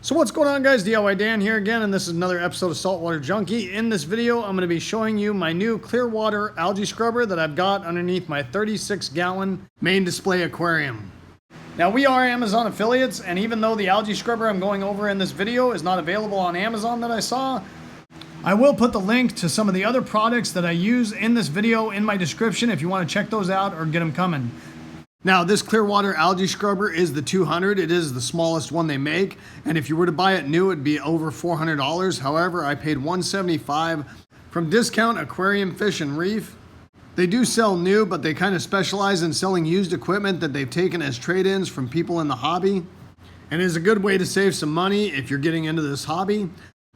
So what's going on, guys? DIY Dan here again, and this is another episode of Saltwater Junkie. In this video, I'm going to be showing you my new Clearwater algae scrubber that I've got underneath my 36-gallon main display aquarium. Now, we are Amazon affiliates, and even though the algae scrubber I'm going over in this video is not available on Amazon that I saw, I will put the link to some of the other products that I use in this video in my description if you want to check those out or get them coming. Now, this Clearwater algae scrubber is the 200. It is the smallest one they make, and if you were to buy it new, it'd be over $400. However, I paid $175 from Discount Aquarium Fish and Reef. They do sell new, but they kind of specialize in selling used equipment that they've taken as trade-ins from people in the hobby, and is a good way to save some money if you're getting into this hobby.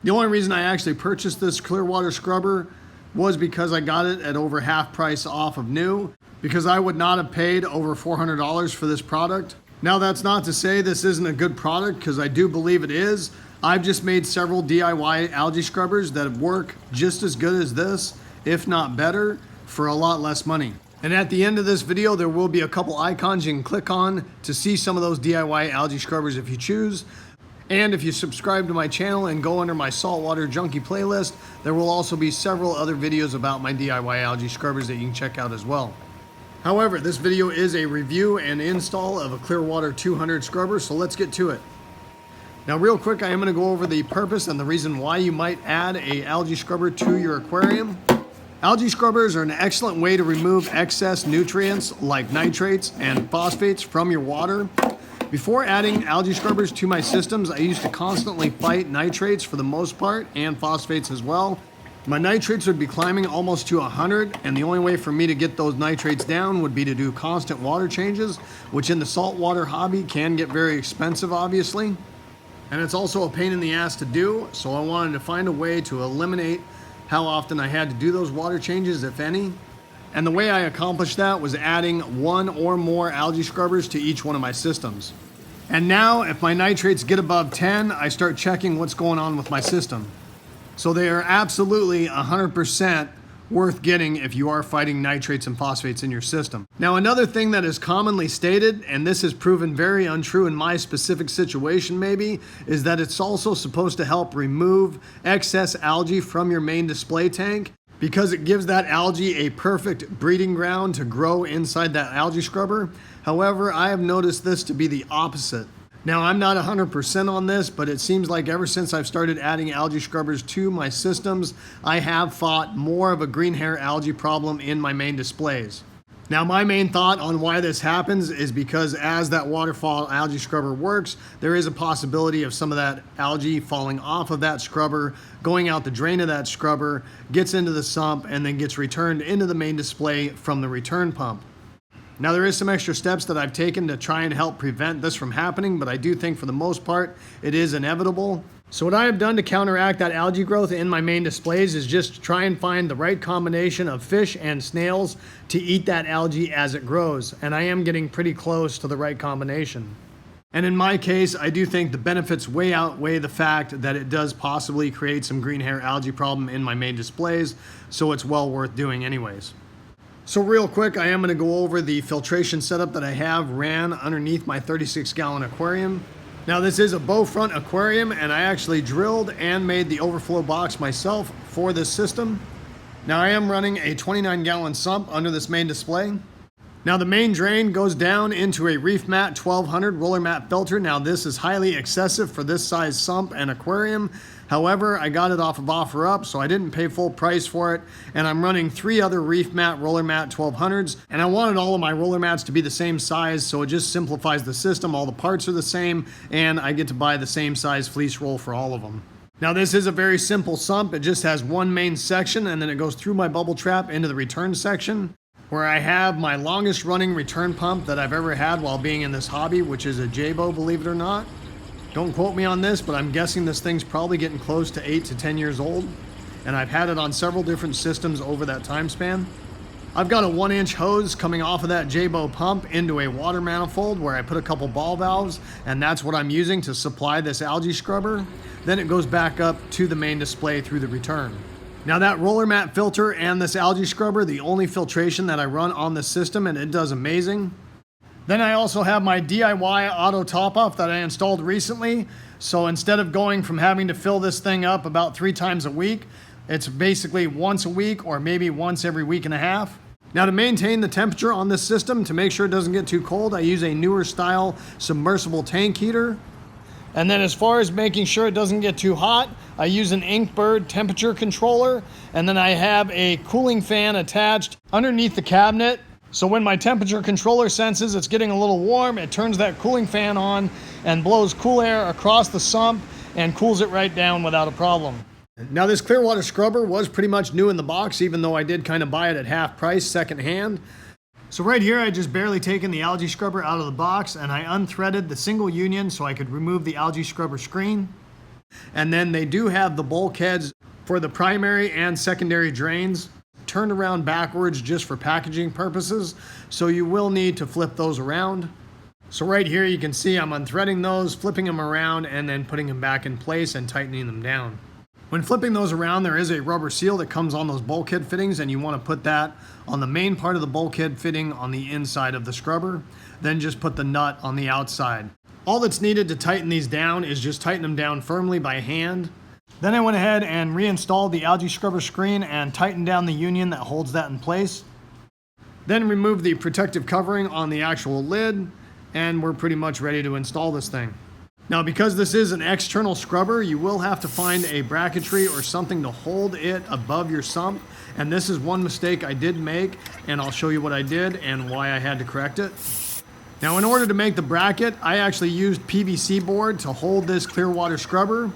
The only reason I actually purchased this Clearwater scrubber was because I got it at over half price off of new, because I would not have paid over $400 for this product. Now, that's not to say this isn't a good product, because I do believe it is. I've just made several DIY algae scrubbers that work just as good as this, if not better, for a lot less money. And at the end of this video, there will be a couple icons you can click on to see some of those DIY algae scrubbers if you choose. And if you subscribe to my channel and go under my Saltwater Junkie playlist, there will also be several other videos about my DIY algae scrubbers that you can check out as well. However, this video is a review and install of a Clearwater 200 scrubber, so let's get to it. Now, real quick, I am going to go over the purpose and the reason why you might add a algae scrubber to your aquarium. Algae scrubbers are an excellent way to remove excess nutrients like nitrates and phosphates from your water. Before adding algae scrubbers to my systems, I used to constantly fight nitrates for the most part, and phosphates as well. My nitrates would be climbing almost to 100, and the only way for me to get those nitrates down would be to do constant water changes, which in the saltwater hobby can get very expensive, obviously. And it's also a pain in the ass to do, so I wanted to find a way to eliminate how often I had to do those water changes, if any. And the way I accomplished that was adding one or more algae scrubbers to each one of my systems. And now, if my nitrates get above 10, I start checking what's going on with my system. So they are absolutely 100% worth getting if you are fighting nitrates and phosphates in your system. Now, another thing that is commonly stated, and this has proven very untrue in my specific situation maybe, is that it's also supposed to help remove excess algae from your main display tank, because it gives that algae a perfect breeding ground to grow inside that algae scrubber. However, I have noticed this to be the opposite. Now, I'm not 100% on this, but it seems like ever since I've started adding algae scrubbers to my systems, I have fought more of a green hair algae problem in my main displays. Now, my main thought on why this happens is because as that waterfall algae scrubber works, there is a possibility of some of that algae falling off of that scrubber, going out the drain of that scrubber, gets into the sump, and then gets returned into the main display from the return pump. Now, there is some extra steps that I've taken to try and help prevent this from happening, but I do think for the most part, it is inevitable. So what I have done to counteract that algae growth in my main displays is just try and find the right combination of fish and snails to eat that algae as it grows. And I am getting pretty close to the right combination. And in my case, I do think the benefits way outweigh the fact that it does possibly create some green hair algae problem in my main displays, so it's well worth doing anyways. So real quick, I am going to go over the filtration setup that I have ran underneath my 36-gallon aquarium. Now, this is a bow front aquarium, and I actually drilled and made the overflow box myself for this system. Now, I am running a 29-gallon sump under this main display. Now, the main drain goes down into a Reef Mat 1200 roller mat filter. Now, this is highly excessive for this size sump and aquarium. However, I got it off of OfferUp, so I didn't pay full price for it. And I'm running 3 other Reef Mat roller mat 1200s. And I wanted all of my roller mats to be the same size, so it just simplifies the system. All the parts are the same, and I get to buy the same size fleece roll for all of them. Now, this is a very simple sump. It just has one main section, and then it goes through my bubble trap into the return section, where I have my longest running return pump that I've ever had while being in this hobby, which is a Jabo, believe it or not. Don't quote me on this, but I'm guessing this thing's probably getting close to 8 to 10 years old, and I've had it on several different systems over that time span. I've got a 1-inch hose coming off of that Jabo pump into a water manifold where I put a couple ball valves, and that's what I'm using to supply this algae scrubber. Then it goes back up to the main display through the return. Now, that roller mat filter and this algae scrubber, the only filtration that I run on the system, and it does amazing. Then I also have my DIY auto top off that I installed recently. So instead of going from having to fill this thing up about 3 times a week, it's basically once a week or maybe once every week and a half. Now, to maintain the temperature on this system, to make sure it doesn't get too cold, I use a newer style submersible tank heater. And then as far as making sure it doesn't get too hot, I use an Inkbird temperature controller. And then I have a cooling fan attached underneath the cabinet. So when my temperature controller senses it's getting a little warm, it turns that cooling fan on and blows cool air across the sump and cools it right down without a problem. Now, this Clearwater scrubber was pretty much new in the box, even though I did kind of buy it at half price secondhand. So right here, I just barely taken the algae scrubber out of the box and I unthreaded the single union so I could remove the algae scrubber screen. And then they do have the bulkheads for the primary and secondary drains turned around backwards just for packaging purposes. So you will need to flip those around. So right here, you can see I'm unthreading those, flipping them around, and then putting them back in place and tightening them down. When flipping those around, there is a rubber seal that comes on those bulkhead fittings, and you want to put that on the main part of the bulkhead fitting on the inside of the scrubber. Then just put the nut on the outside. All that's needed to tighten these down is just tighten them down firmly by hand. Then I went ahead and reinstalled the algae scrubber screen and tightened down the union that holds that in place. Then removed the protective covering on the actual lid, and we're pretty much ready to install this thing. Now, because this is an external scrubber, you will have to find a bracketry or something to hold it above your sump. And this is one mistake I did make, and I'll show you what I did and why I had to correct it. Now, in order to make the bracket, I actually used PVC board to hold this Clearwater scrubber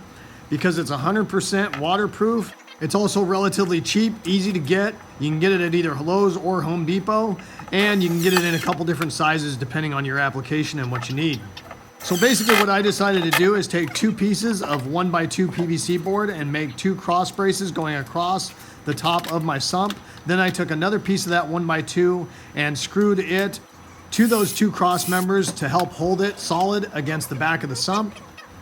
because it's 100% waterproof. It's also relatively cheap, easy to get. You can get it at either Lowe's or Home Depot, and you can get it in a couple different sizes depending on your application and what you need. So basically what I decided to do is take 2 pieces of 1x2 PVC board and make 2 cross braces going across the top of my sump. Then I took another piece of that 1x2 and screwed it to those 2 cross members to help hold it solid against the back of the sump.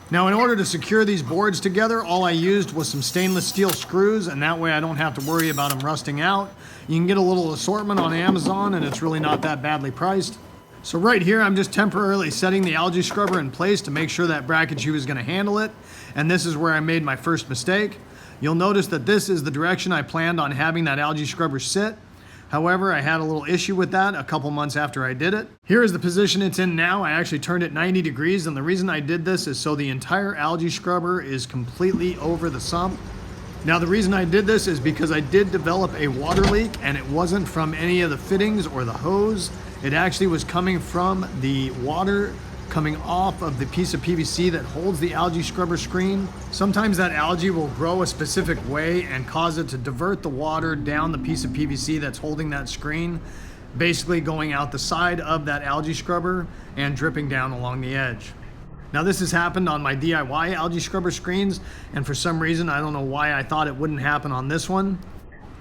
Now, in order to secure these boards together, all I used was some stainless steel screws, and that way I don't have to worry about them rusting out. You can get a little assortment on Amazon, and it's really not that badly priced. So right here, I'm just temporarily setting the algae scrubber in place to make sure that bracketry is going to handle it. And this is where I made my first mistake. You'll notice that this is the direction I planned on having that algae scrubber sit. However, I had a little issue with that a couple months after I did it. Here is the position it's in now. I actually turned it 90 degrees, and the reason I did this is so the entire algae scrubber is completely over the sump. Now, the reason I did this is because I did develop a water leak, and it wasn't from any of the fittings or the hose. It actually was coming from the water coming off of the piece of PVC that holds the algae scrubber screen. Sometimes that algae will grow a specific way and cause it to divert the water down the piece of PVC that's holding that screen, basically going out the side of that algae scrubber and dripping down along the edge. Now, this has happened on my DIY algae scrubber screens, and for some reason, I don't know why I thought it wouldn't happen on this one.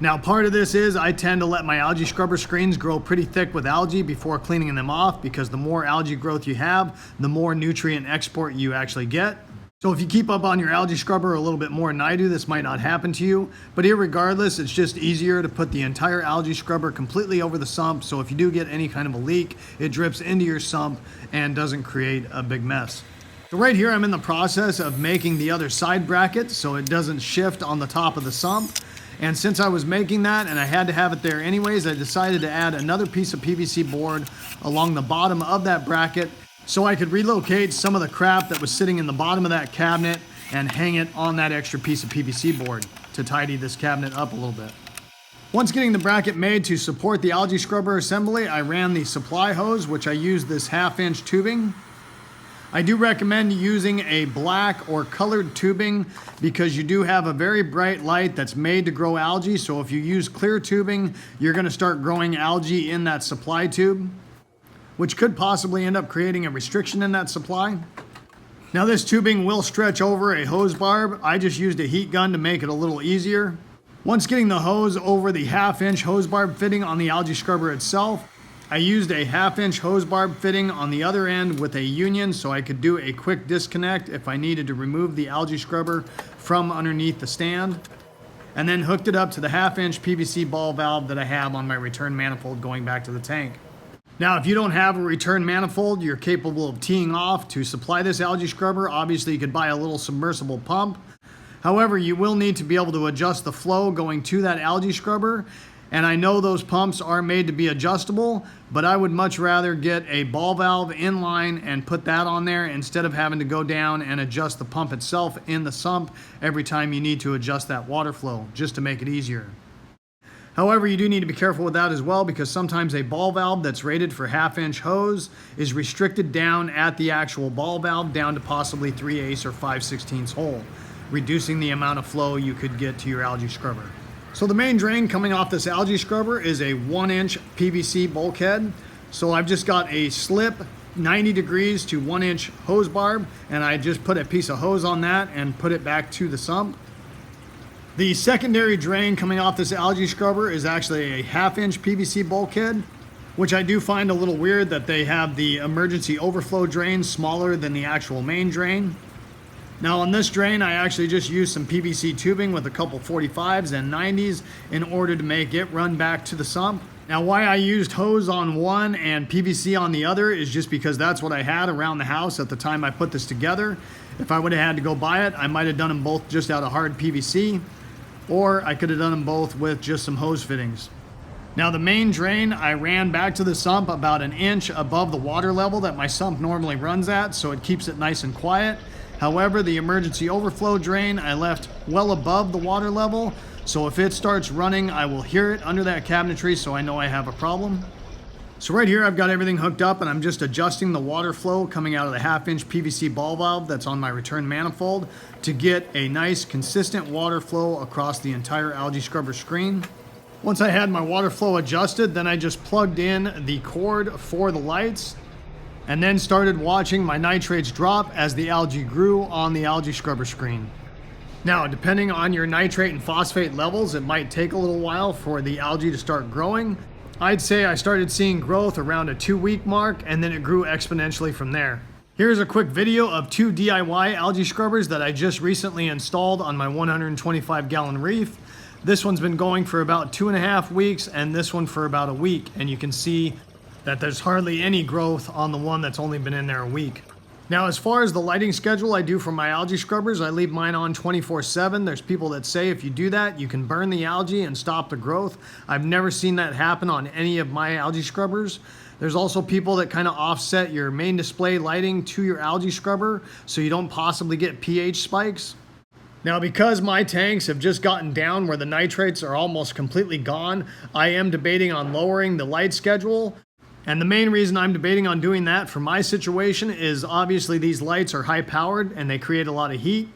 Now, part of this is I tend to let my algae scrubber screens grow pretty thick with algae before cleaning them off, because the more algae growth you have, the more nutrient export you actually get. So if you keep up on your algae scrubber a little bit more than I do, this might not happen to you. But irregardless, it's just easier to put the entire algae scrubber completely over the sump, so if you do get any kind of a leak, it drips into your sump and doesn't create a big mess. So right here, I'm in the process of making the other side bracket so it doesn't shift on the top of the sump. And since I was making that and I had to have it there anyways, I decided to add another piece of PVC board along the bottom of that bracket so I could relocate some of the crap that was sitting in the bottom of that cabinet and hang it on that extra piece of PVC board to tidy this cabinet up a little bit. Once getting the bracket made to support the algae scrubber assembly, I ran the supply hose, which I used this 1/2-inch tubing. I do recommend using a black or colored tubing because you do have a very bright light that's made to grow algae. So if you use clear tubing, you're going to start growing algae in that supply tube, which could possibly end up creating a restriction in that supply. Now, this tubing will stretch over a hose barb. I just used a heat gun to make it a little easier. Once getting the hose over the 1/2-inch hose barb fitting on the algae scrubber itself, I used a 1/2-inch hose barb fitting on the other end with a union so I could do a quick disconnect if I needed to remove the algae scrubber from underneath the stand, and then hooked it up to the 1/2-inch PVC ball valve that I have on my return manifold going back to the tank. Now, if you don't have a return manifold you're capable of teeing off to supply this algae scrubber, obviously you could buy a little submersible pump. However, you will need to be able to adjust the flow going to that algae scrubber. And I know those pumps are made to be adjustable, but I would much rather get a ball valve inline and put that on there instead of having to go down and adjust the pump itself in the sump every time you need to adjust that water flow, just to make it easier. However, you do need to be careful with that as well, because sometimes a ball valve that's rated for 1/2-inch hose is restricted down at the actual ball valve down to possibly 3/8 or 5/16 hole, reducing the amount of flow you could get to your algae scrubber. So the main drain coming off this algae scrubber is a 1-inch PVC bulkhead. So I've just got a slip 90 degrees to 1-inch hose barb, and I just put a piece of hose on that and put it back to the sump. The secondary drain coming off this algae scrubber is actually a 1/2-inch PVC bulkhead, which I do find a little weird that they have the emergency overflow drain smaller than the actual main drain. Now on this drain, I actually just used some PVC tubing with a couple 45s and 90s in order to make it run back to the sump. Now why I used hose on one and PVC on the other is just because that's what I had around the house at the time I put this together. If I would have had to go buy it, I might have done them both just out of hard PVC, or I could have done them both with just some hose fittings. Now the main drain, I ran back to the sump about 1 inch above the water level that my sump normally runs at, so it keeps it nice and quiet. However, the emergency overflow drain I left well above the water level, so if it starts running, I will hear it under that cabinetry, so I know I have a problem. So right here, I've got everything hooked up, and I'm just adjusting the water flow coming out of the 1/2-inch PVC ball valve that's on my return manifold to get a nice, consistent water flow across the entire algae scrubber screen. Once I had my water flow adjusted, then I just plugged in the cord for the lights, and then started watching my nitrates drop as the algae grew on the algae scrubber screen. Now, depending on your nitrate and phosphate levels, it might take a little while for the algae to start growing. I'd say I started seeing growth around a 2-week mark, and then it grew exponentially from there. Here's a quick video of 2 DIY algae scrubbers that I just recently installed on my 125-gallon reef. This one's been going for about 2.5 weeks, and this one for about a week, and you can see that there's hardly any growth on the one that's only been in there a week. Now, as far as the lighting schedule I do for my algae scrubbers, I leave mine on 24/7. There's people that say if you do that, you can burn the algae and stop the growth. I've never seen that happen on any of my algae scrubbers. There's also people that kind of offset your main display lighting to your algae scrubber so you don't possibly get pH spikes. Now, because my tanks have just gotten down where the nitrates are almost completely gone, I am debating on lowering the light schedule. And the main reason I'm debating on doing that for my situation is obviously these lights are high powered and they create a lot of heat.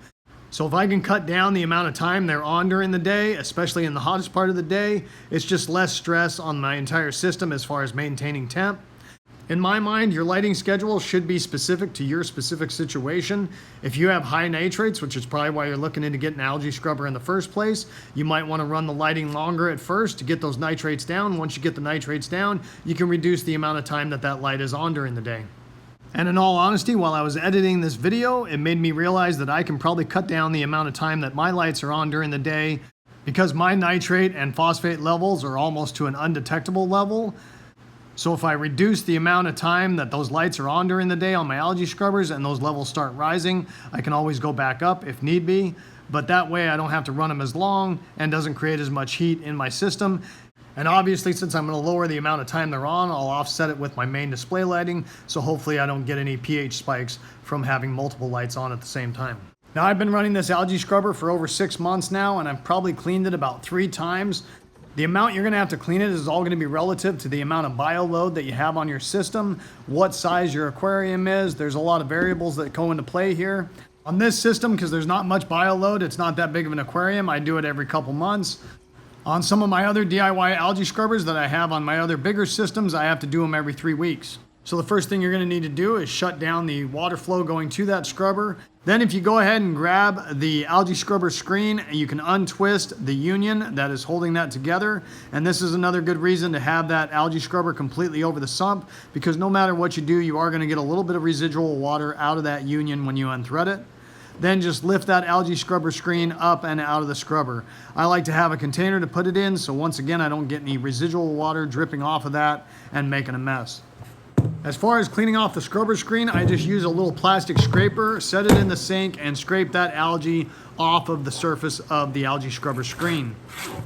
So if I can cut down the amount of time they're on during the day, especially in the hottest part of the day, it's just less stress on my entire system as far as maintaining temp. In my mind, your lighting schedule should be specific to your specific situation. If you have high nitrates, which is probably why you're looking into getting an algae scrubber in the first place, you might want to run the lighting longer at first to get those nitrates down. Once you get the nitrates down, you can reduce the amount of time that that light is on during the day. And in all honesty, while I was editing this video, it made me realize that I can probably cut down the amount of time that my lights are on during the day because my nitrate and phosphate levels are almost to an undetectable level. So if I reduce the amount of time that those lights are on during the day on my algae scrubbers and those levels start rising, I can always go back up if need be. But that way I don't have to run them as long and doesn't create as much heat in my system. And obviously, since I'm going to lower the amount of time they're on, I'll offset it with my main display lighting. So hopefully I don't get any pH spikes from having multiple lights on at the same time. Now, I've been running this algae scrubber for over 6 months now, and I've probably cleaned it about 3 times. The amount you're going to have to clean it is all going to be relative to the amount of bio load that you have on your system, what size your aquarium is. There's a lot of variables that go into play here. On this system, because there's not much bio load, it's not that big of an aquarium, I do it every couple months. On some of my other DIY algae scrubbers that I have on my other bigger systems, I have to do them every 3 weeks. So the first thing you're going to need to do is shut down the water flow going to that scrubber. Then if you go ahead and grab the algae scrubber screen, you can untwist the union that is holding that together. And this is another good reason to have that algae scrubber completely over the sump, because no matter what you do, you are going to get a little bit of residual water out of that union when you unthread it. Then just lift that algae scrubber screen up and out of the scrubber. I like to have a container to put it in, so once again I don't get any residual water dripping off of that and making a mess. As far as cleaning off the scrubber screen, I just use a little plastic scraper, set it in the sink, and scrape that algae off of the surface of the algae scrubber screen.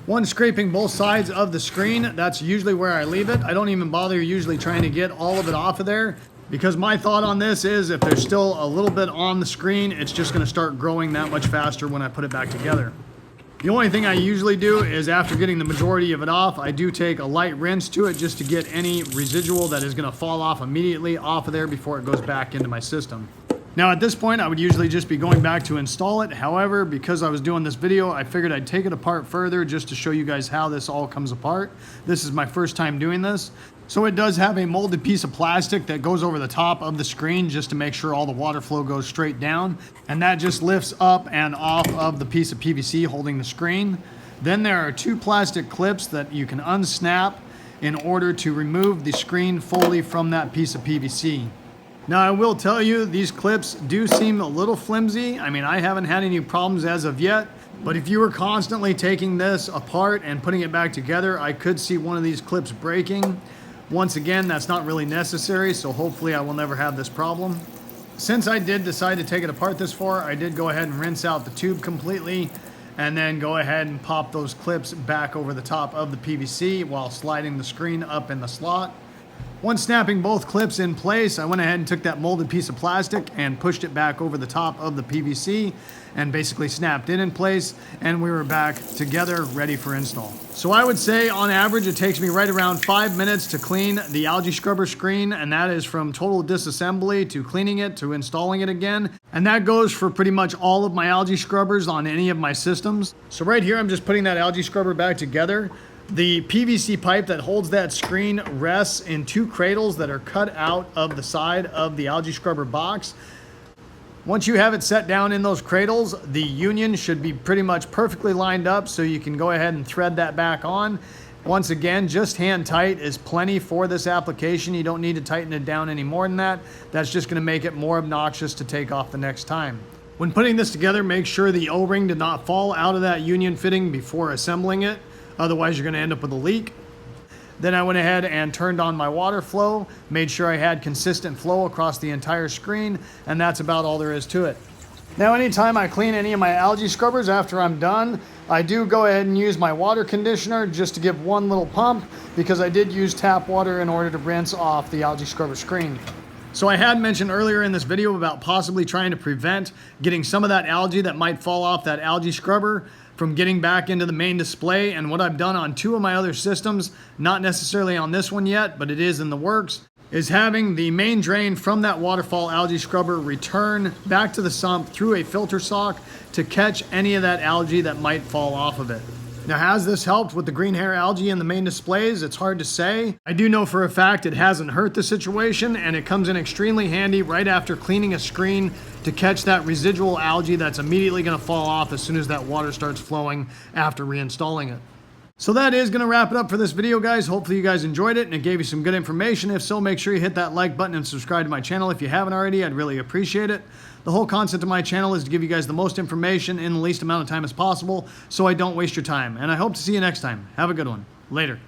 Once scraping both sides of the screen, that's usually where I leave it. I don't even bother usually trying to get all of it off of there, because my thought on this is if there's still a little bit on the screen, it's just going to start growing that much faster when I put it back together. The only thing I usually do is after getting the majority of it off, I do take a light rinse to it just to get any residual that is going to fall off immediately off of there before it goes back into my system. Now at this point, I would usually just be going back to install it. However, because I was doing this video, I figured I'd take it apart further just to show you guys how this all comes apart. This is my first time doing this. So it does have a molded piece of plastic that goes over the top of the screen just to make sure all the water flow goes straight down. And that just lifts up and off of the piece of PVC holding the screen. Then there are two plastic clips that you can unsnap in order to remove the screen fully from that piece of PVC. Now I will tell you, these clips do seem a little flimsy. I mean, I haven't had any problems as of yet, but if you were constantly taking this apart and putting it back together, I could see one of these clips breaking. Once again, that's not really necessary, so hopefully I will never have this problem. Since I did decide to take it apart this far, I did go ahead and rinse out the tube completely and then go ahead and pop those clips back over the top of the PVC while sliding the screen up in the slot. Once snapping both clips in place, I went ahead and took that molded piece of plastic and pushed it back over the top of the PVC and basically snapped it in place, and we were back together ready for install. So I would say on average it takes me right around 5 minutes to clean the algae scrubber screen, and that is from total disassembly to cleaning it to installing it again. And that goes for pretty much all of my algae scrubbers on any of my systems. So right here I'm just putting that algae scrubber back together. The PVC pipe that holds that screen rests in two cradles that are cut out of the side of the algae scrubber box. Once you have it set down in those cradles, the union should be pretty much perfectly lined up, so you can go ahead and thread that back on. Once again, just hand tight is plenty for this application. You don't need to tighten it down any more than that. That's just going to make it more obnoxious to take off the next time. When putting this together, make sure the O-ring did not fall out of that union fitting before assembling it. Otherwise, you're going to end up with a leak. Then I went ahead and turned on my water flow, made sure I had consistent flow across the entire screen, and that's about all there is to it. Now, anytime I clean any of my algae scrubbers after I'm done, I do go ahead and use my water conditioner just to give one little pump, because I did use tap water in order to rinse off the algae scrubber screen. So I had mentioned earlier in this video about possibly trying to prevent getting some of that algae that might fall off that algae scrubber from getting back into the main display. And what I've done on two of my other systems, not necessarily on this one yet, but it is in the works, is having the main drain from that waterfall algae scrubber return back to the sump through a filter sock to catch any of that algae that might fall off of it. Now, has this helped with the green hair algae in the main displays? It's hard to say. I do know for a fact it hasn't hurt the situation, and it comes in extremely handy right after cleaning a screen to catch that residual algae that's immediately going to fall off as soon as that water starts flowing after reinstalling it. So that is going to wrap it up for this video, guys. Hopefully you guys enjoyed it and it gave you some good information. If so, make sure you hit that like button and subscribe to my channel if you haven't already. I'd really appreciate it. The whole concept of my channel is to give you guys the most information in the least amount of time as possible, so I don't waste your time. And I hope to see you next time. Have a good one. Later.